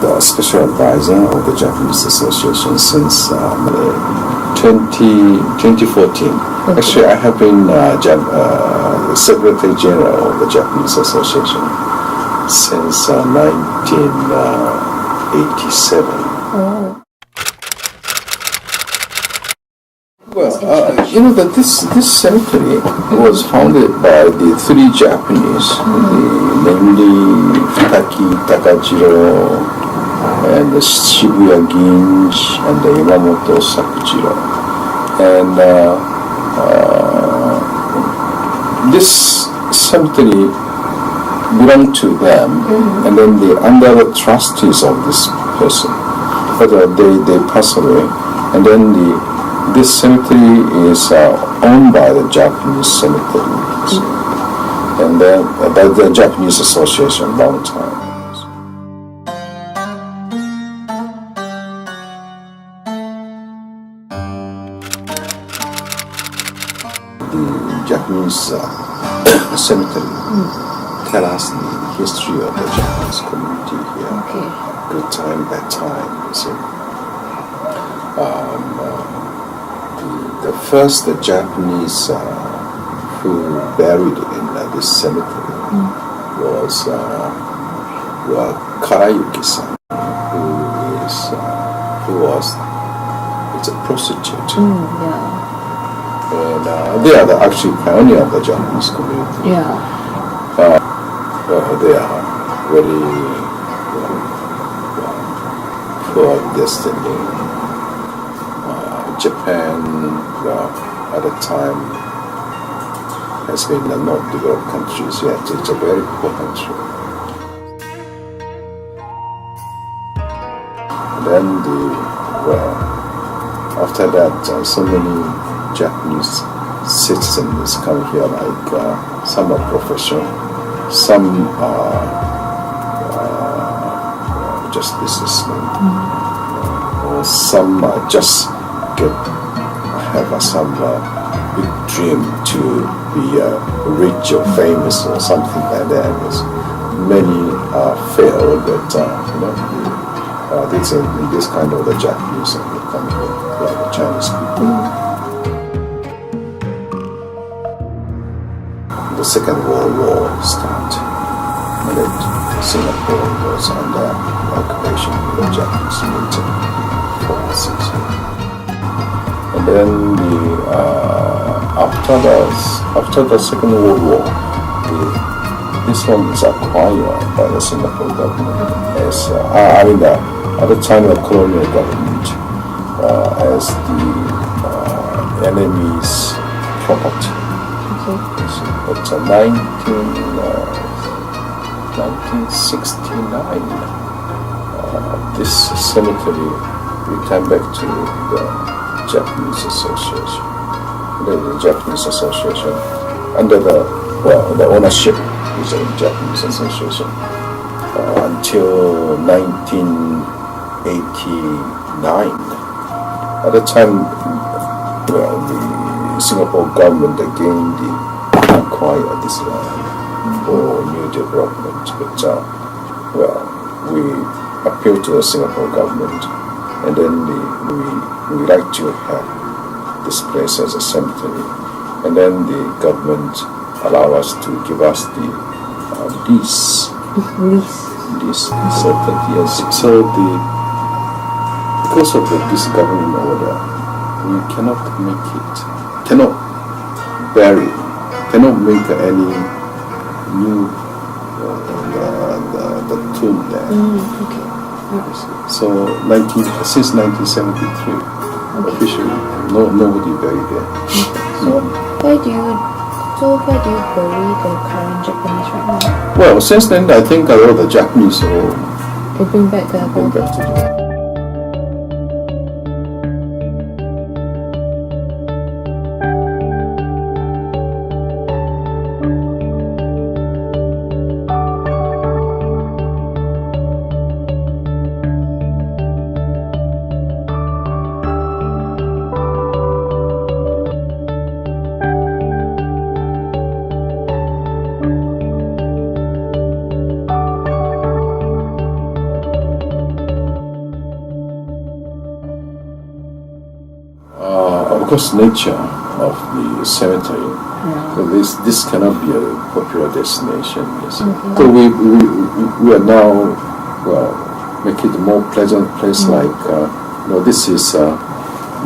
the special advisor of the Japanese Association since 2014. Okay. Actually, I have been Secretary General of the Japanese Association since 1987. Oh. Well, that this cemetery was founded by the three Japanese, namely Futaki Takajiro and Shibuya Ginji and Imamoto Sakujiro. And this cemetery belonged to them, and then they under the trustees of this person. But they passed away, and then this cemetery is owned by the Japanese cemeteries, and then by the Japanese Association long time. The Japanese cemetery tell us the history of the Japanese community here. Okay. Good time, bad time, you see. The first Japanese who buried in this cemetery was karayuki-san, who was a prostitute. And they are actually pioneer of the Japanese community. Yeah. They are very poor destiny. Japan, at the time, has been a not developed country yet. It's a very poor country. And then after that, so many Japanese citizens come here, like some are professional, some are just businessmen, or some just have some big dream to be rich or famous or something like that. Many fail, but this kind of the Japanese come here, the Chinese people. The Second World War started, and then Singapore was under occupation of the Japanese military forces. And then after the Second World War, this one is acquired by the Singapore government as at the time of colonial government as the enemy's property. Okay. But 1969, this cemetery returned back to the Japanese Association. The Japanese Association, under the ownership is the Japanese Association until 1989. At the time, the Singapore government again acquired this land for new development. But we appealed to the Singapore government, and then we like to have this place as a cemetery, and then the government allow us to give us the lease. Lease. So 30 years. So because of this government order, we cannot make it, cannot bury, cannot make any new the tomb there. Okay. So since 1973, officially nobody buried there. So where do you bury the current Japanese right now? Well, since then I think a lot of the Japanese they bring back their bring back to Japan. course, nature of the cemetery. So this cannot be a popular destination. Yes. So we are now make it a more pleasant place. Like this is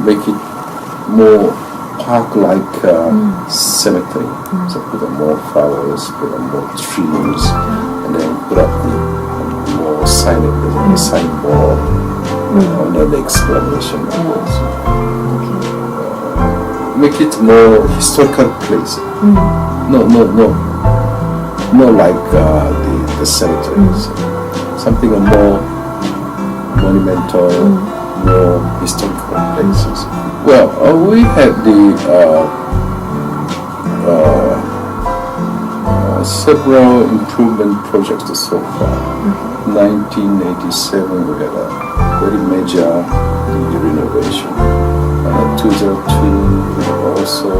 make it more park-like cemetery. So put up more flowers, put up more trees, and then put up the more signage, the signboard, under the exclamation marks. Make it more historical place. No like the cemeteries. Something more monumental, more historical places. Well, we had the several improvement projects so far. 1987 we had a very major renovation. 2002 we also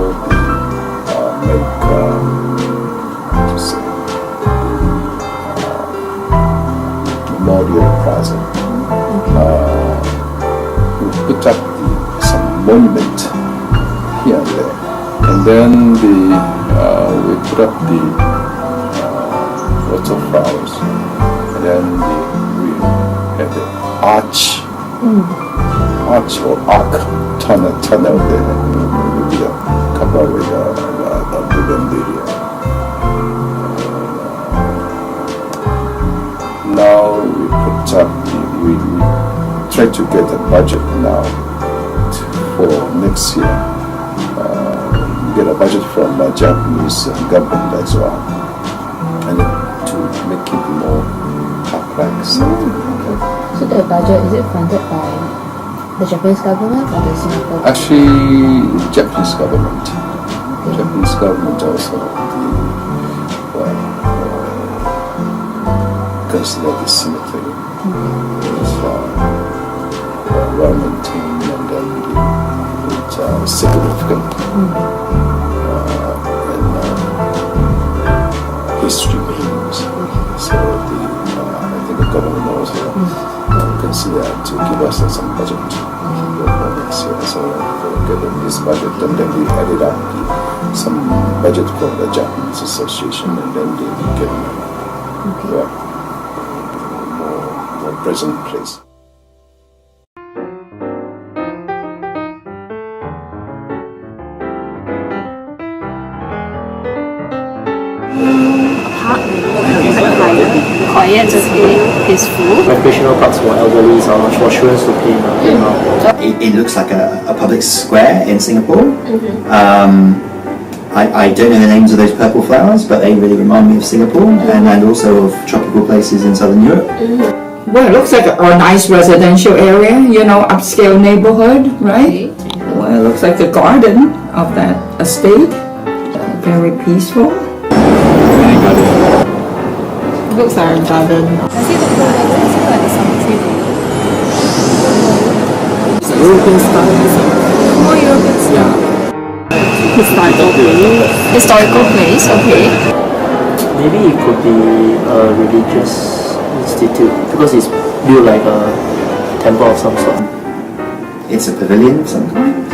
make Memorial Plaza. We put up some monument here and there, and then we put up the lots of flowers, and then we had the arch or arc tunnel there, with a cover with a bougainvillea. Now we put up we try to get a budget now for next year. Get a budget from the Japanese government as well, and to make it more park-like. So the budget, is it funded by the Japanese government or the Singapore government? Actually, Japanese government. Japanese government also consider the cemetery as well maintained, and then it's significant history meanings. So I think the government also consider to give us some budget for next year. So we get this budget, and then we added up some budget from the Japanese Association, and then they get more present place. Quiet, okay, peaceful. Recreational parks for elderly or for children to play. It looks like a public square in Singapore. I don't know the names of those purple flowers, but they really remind me of Singapore and also of tropical places in southern Europe. Well, it looks like a nice residential area, upscale neighborhood, right? Well, it looks like the garden of that estate. Very peaceful. Looks like a garden. Does it look like a cemetery? It's European style. More European style. Historical place. Historical place, okay. Maybe it could be a religious institute because it's built like a temple of some sort. It's a pavilion of some kind.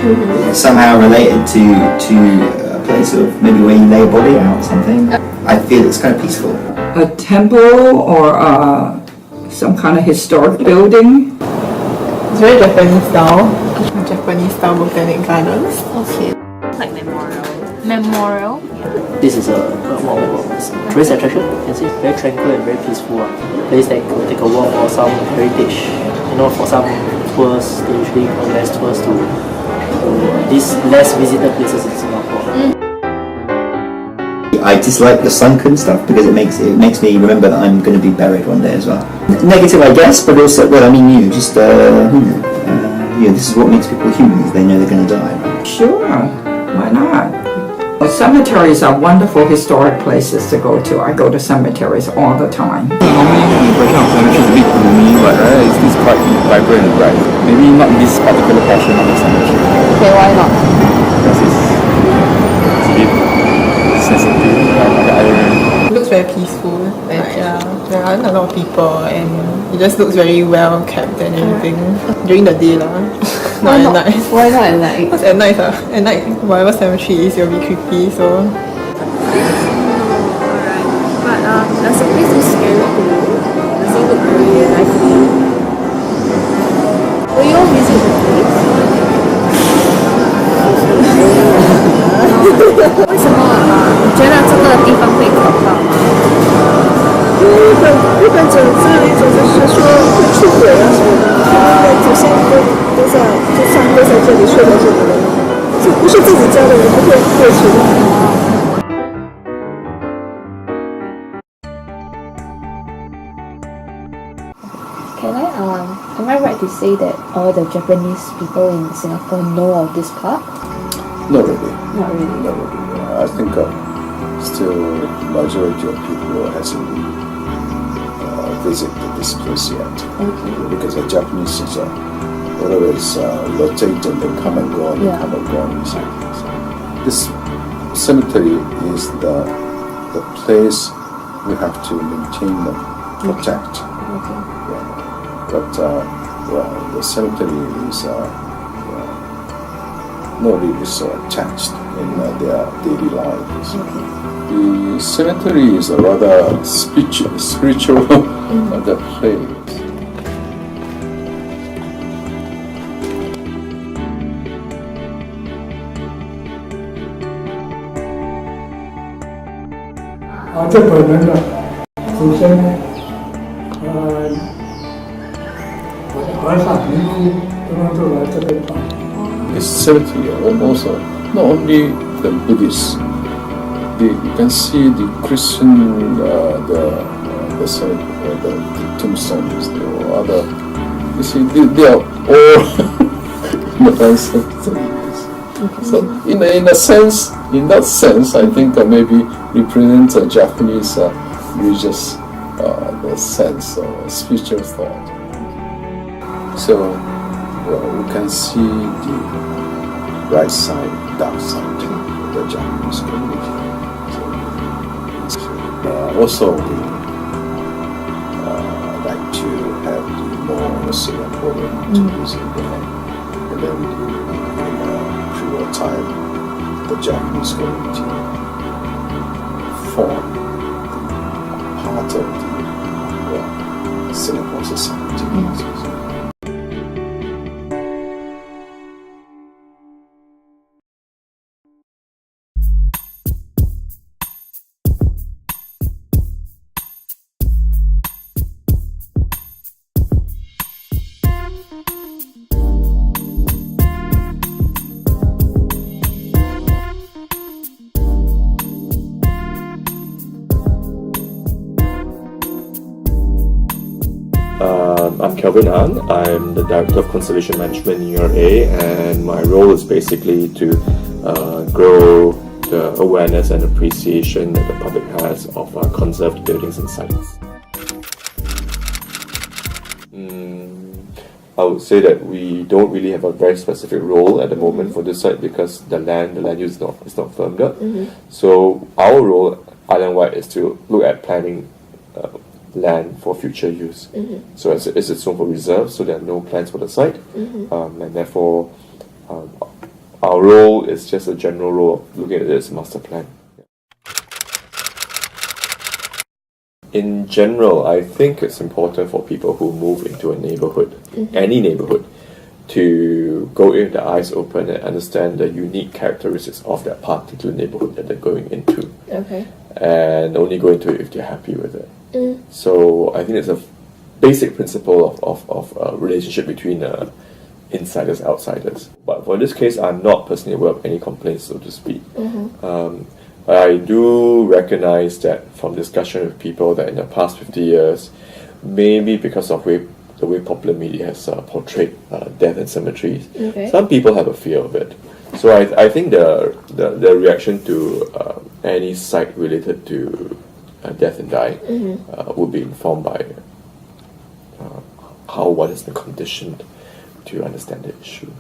It's somehow related to a place of maybe where you lay a body out or something. I feel it's kind of peaceful. A temple or some kind of historic building. It's very Japanese style. Japanese style botanic gardens. Okay. Like memorial. This is a tourist attraction. You can see very tranquil and very peaceful. Place that you could take a walk or some heritage. For some tours, they usually organize tours to these less visited places in Singapore. I dislike the sunken stuff because it makes me remember that I'm going to be buried one day as well. Negative, I guess, but also, this is what makes people humans. They know they're going to die. Right? Sure, why not? Well, cemeteries are wonderful historic places to go to. I go to cemeteries all the time. Normally, the impression of cemetery is a bit gloomy, but it's quite vibrant and bright. Maybe not this particular portion of the cemetery. Okay, why not? Because it's a bit sensitive. It looks very peaceful. There aren't a lot of people and it just looks very well kept and everything during the day lah. Not at night. Why not at night? Because at night, at night, whatever cemetery is, you'll be creepy, so... Alright. But does the place look scary to you? Does it look very lively? Will you all visit the place? 为什么你觉得这个地方会可怕吗？日本总是说会出轨啊什么的，因为祖先都在这里睡在这里的，就不是自己家的人不会过去的。Am I right to say that all the Japanese people in Singapore know of this park? Not really. Not really. Not really. I think still majority of people hasn't visited this place yet. Okay. Because the Japanese is always rotating and come and go and come and go. And so this cemetery is the place we have to maintain and protect. Okay. Yeah. But the cemetery is not really so attached in their daily lives. Okay. The cemetery is a rather spiritual the place. This cemetery also not only the Buddhists. You can see the Christian, the tombstones, the other. You see, they are all so in that sense, I think maybe represents a Japanese religious the sense of spiritual thought. So we can see the right side, dark side of the Japanese community. Also, we like to have the more Singaporean tourism there, and then in a period of time, the Japanese community form part of the Singapore society. I'm Kelvin An. I'm the Director of Conservation Management in URA, and my role is basically to grow the awareness and appreciation that the public has of conserved buildings and sites. I would say that we don't really have a very specific role at the moment for this site because the land use is not firmed up. So our role island-wide is to look at planning land for future use. So it's a zone for reserve, so there are no plans for the site, and therefore our role is just a general role of looking at this master plan. In general, I think it's important for people who move into a neighborhood, any neighborhood, to go in with their eyes open and understand the unique characteristics of that particular neighborhood that they're going into. Okay. And only go into it if they're happy with it. So I think it's a basic principle of relationship between insiders and outsiders. But for this case, I'm not personally aware of any complaints, so to speak. But I do recognize that from discussion with people that in the past 50 years, maybe because of the way popular media has portrayed death in cemeteries, some people have a fear of it. So I think the reaction to any site related to death and dying would be informed by how one has been conditioned to understand the issue.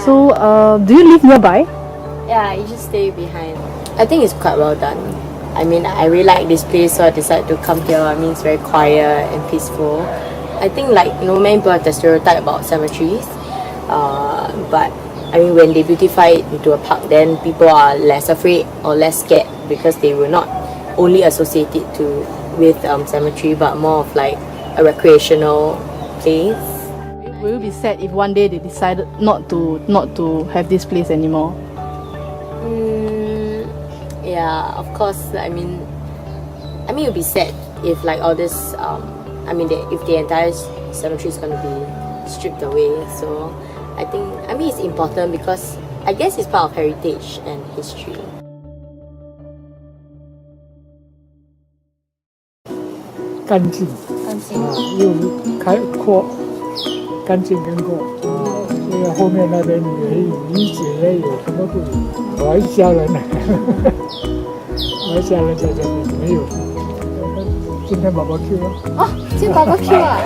So, do you live nearby? Yeah, you just stay behind. I think it's quite well done. I mean, I really like this place, so I decided to come here. I mean, it's very quiet and peaceful. I think, like, you know, many people have the stereotype about cemeteries, but I mean, when they beautify it into a park, then people are less afraid or less scared because they will not only associate it with cemetery, but more of like a recreational place. Will you be sad if one day they decided not to have this place anymore? Yeah, of course. I mean, it'll be sad if like all this. If the entire cemetery is going to be stripped away. So I mean, it's important because I guess it's part of heritage and history. 干净，又开阔，干净跟阔。所以后面那边理解也有什么不理？我一家人呢，我一家人在这边没有。今天barbecue了。哦，今天barbecue啊。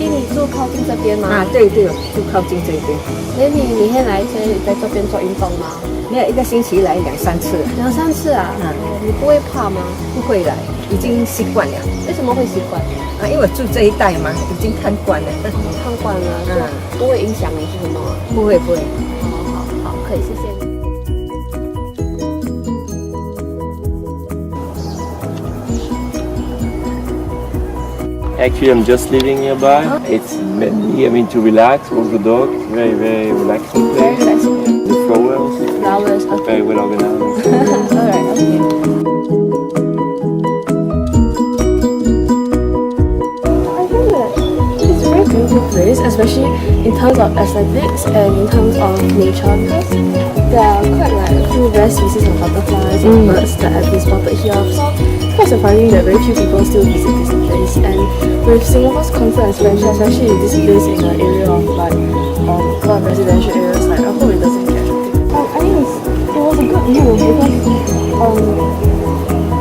你住靠近这边吗？啊，对对，就靠近这边。那你每天来在这边做运动吗？没有，一个星期来2-3次。2-3次啊？你不会怕吗？不会来，已经习惯了。为什么会习惯？啊，因为我住这一带嘛，已经看惯了。看惯了，不会影响你是什么？不会不会。好，可以，谢谢你。Actually, I'm just living nearby. It's mainly, to relax, walk the dog. Very, very relaxing place. Very relaxing. The flowers. Okay. Very well organized. Alright, okay. I think that it's a very beautiful place, especially in terms of aesthetics and in terms of nature, because there are quite like a few rare species of butterflies and birds that have been spotted here. So it's quite surprising that very few people still visit this place. And with Singapore's constant expansion, especially in this place in the area of like a lot of residential areas, like I hope it doesn't get affected. I think it was a good move because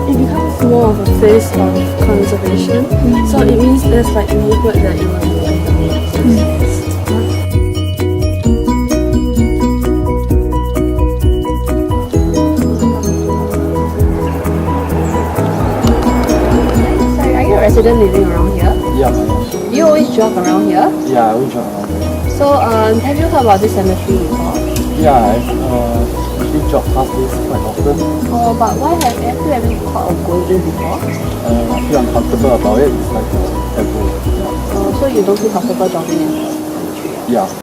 it becomes more of a face of conservation. So it means there's like a movement that it will be resident living around here? Yeah. You always jog around here? Yeah, I always jog around here. So, have you heard about this cemetery before? Yeah, I've usually jog past this quite often. Oh, but why have you ever thought of going in before? I feel uncomfortable about it. It's like a taboo. So you don't feel comfortable jogging in the cemetery? Yeah.